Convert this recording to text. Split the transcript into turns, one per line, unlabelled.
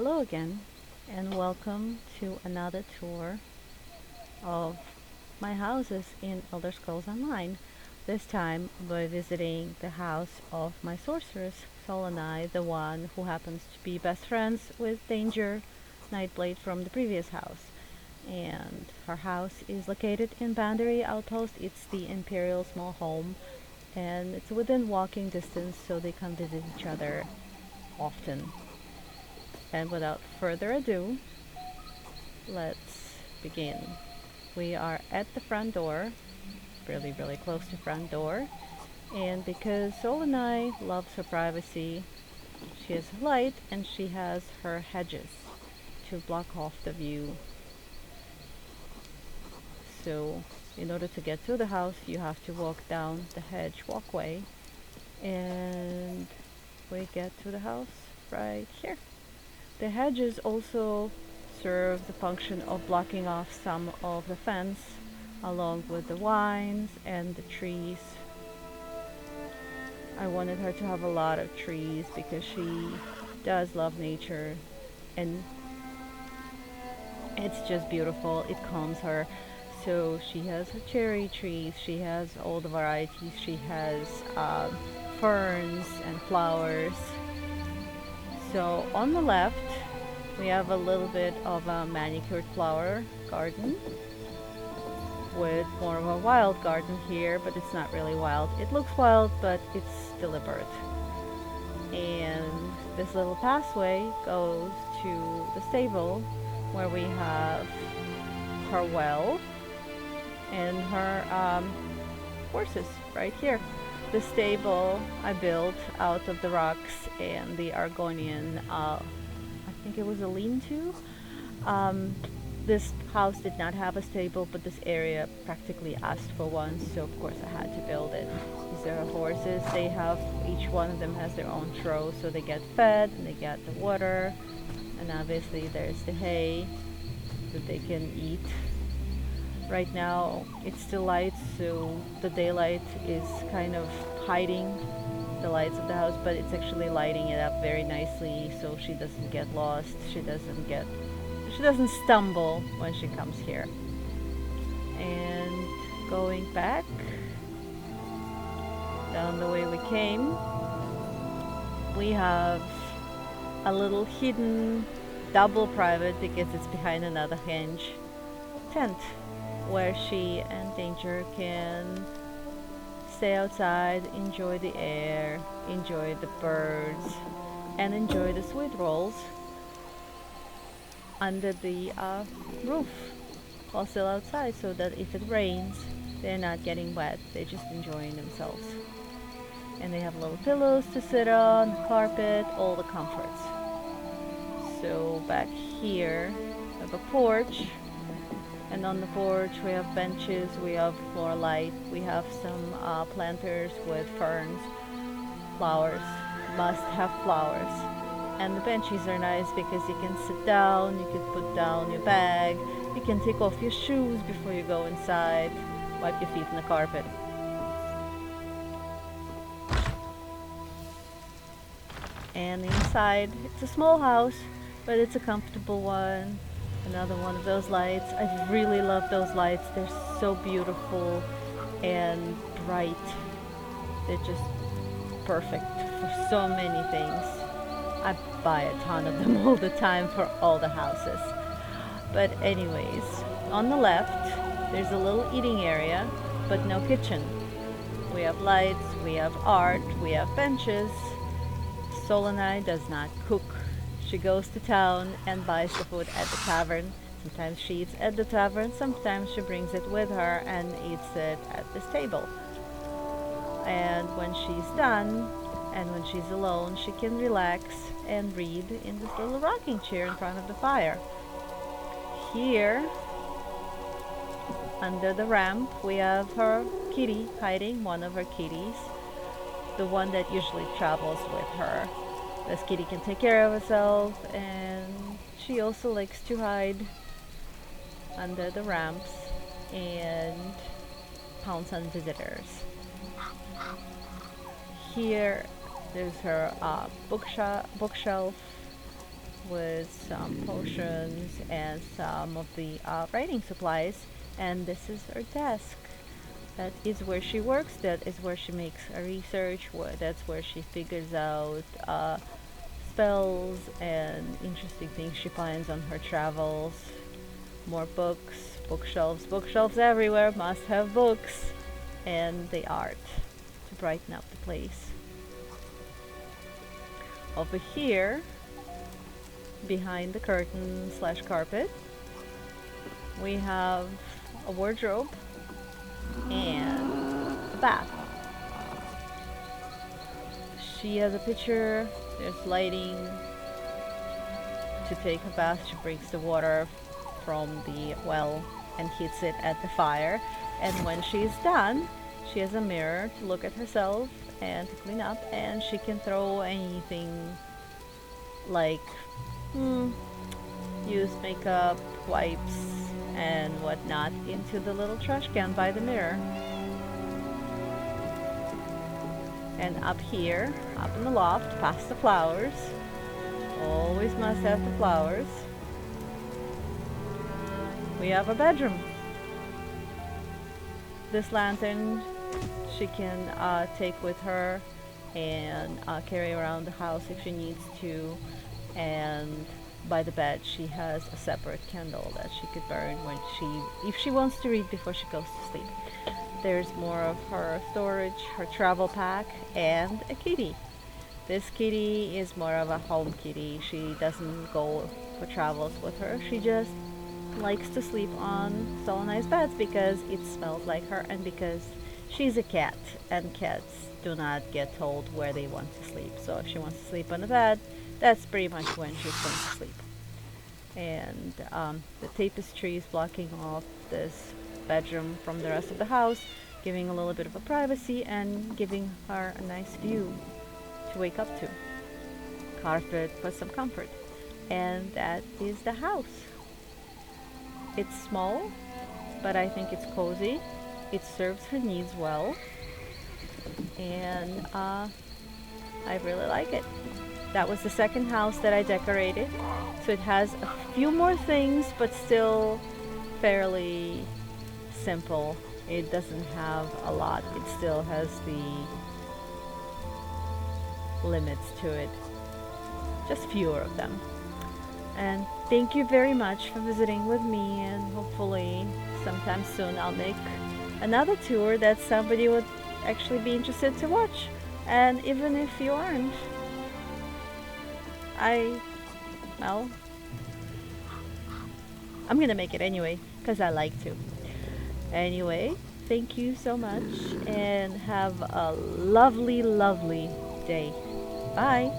Hello again, and welcome to another tour of my houses in Elder Scrolls Online. This time we're visiting the house of my sorceress, Solanai, the one who happens to be best friends with Danger Nightblade from the previous house. And her house is located in Boundary Outpost. It's the Imperial small home, and it's within walking distance, so they come visit each other often. And without further ado, let's begin. We are at the front door, really close to front door. And because Solanai loves her privacy, she has light and she has her hedges to block off the view. So in order to get to the house, you have to walk down the hedge walkway. And we get to the house right here. The hedges also serve the function of blocking off some of the fence, along with the vines and the trees. I wanted her to have a lot of trees because she does love nature, and it's just beautiful. It calms her. So she has her cherry trees, she has all the varieties, she has ferns and flowers. So on the left, we have a little bit of a manicured flower garden with more of a wild garden here, but it's not really wild. It looks wild, but it's deliberate. And this little pathway goes to the stable where we have her well and her horses right here. The stable I built out of the rocks and the Argonian, I think it was a lean-to. This house did not have a stable, but this area practically asked for one, so of course I had to build it. These are horses. They have, each one of them has their own trough, so they get fed and they get the water, and obviously there's the hay that they can eat. Right now it's still light, so the daylight is kind of hiding the lights of the house, but it's actually lighting it up very nicely so she doesn't get lost, she doesn't stumble when she comes here. And going back down the way we came, we have a little hidden double private, because it's behind another hinge, tent where she and Danger can stay outside, enjoy the air, enjoy the birds, and enjoy the sweet rolls under the roof while still outside, so that if it rains, they're not getting wet, they're just enjoying themselves. And they have little pillows to sit on, carpet, all the comforts. So back here, we have a porch. And on the porch we have benches, we have floor light, we have some planters with ferns, flowers, must have flowers. And the benches are nice because you can sit down, you can put down your bag, you can take off your shoes before you go inside, wipe your feet in the carpet. And inside, it's a small house, but it's a comfortable one. Another one of those lights. I really love those lights. They're so beautiful and bright. They're just perfect for so many things. I buy a ton of them all the time for all the houses. But anyways, on the left, there's a little eating area, but no kitchen. We have lights, we have art, we have benches. Solanai does not cook. She goes to town and buys the food at the tavern. Sometimes she eats at the tavern, sometimes she brings it with her and eats it at this table. And when she's done, and when she's alone, she can relax and read in this little rocking chair in front of the fire. Here, under the ramp, we have her kitty hiding, one of her kitties, the one that usually travels with her. This kitty can take care of herself, and she also likes to hide under the ramps and pounce on visitors. Here, there's her bookshelf with some potions and some of the writing supplies. And this is her desk. That is where she works. That is where she makes a research. That's where she figures out spells and interesting things she finds on her travels. More books, bookshelves everywhere. Must have books, and the art to brighten up the place. Over here, behind the curtain slash carpet, we have a wardrobe and a bath. She has a pitcher, there's lighting to take a bath. She brings the water from the well and heats it at the fire. And when she's done, she has a mirror to look at herself and to clean up, and she can throw anything like used makeup, wipes, and whatnot into the little trash can by the mirror. And up here, up in the loft, past the flowers, always must have the flowers, we have a bedroom. This lantern she can take with her and carry around the house if she needs to. And by the bed she has a separate candle that she could burn if she wants to read before she goes to sleep. There's more of her storage, her travel pack, and a kitty. This kitty is more of a home kitty. She doesn't go for travels with her. She just likes to sleep on Solonized beds because it smells like her, and because she's a cat, and cats do not get told where they want to sleep. So if she wants to sleep on the bed, that's pretty much when she's going to sleep. And the tapestry is blocking off this bedroom from the rest of the house, giving a little bit of a privacy and giving her a nice view to wake up to. Carpet for some comfort. And that is the house. It's small, but I think it's cozy. It serves her needs well, and I really like it. That was the second house that I decorated, so it has a few more things, but still fairly simple. It doesn't have a lot. It still has the limits to it, just fewer of them. And thank you very much for visiting with me, and hopefully sometime soon I'll make another tour that somebody would actually be interested to watch. And even if you aren't, I'm gonna make it anyway because I like to. Anyway, thank you so much and have a lovely, lovely day. Bye.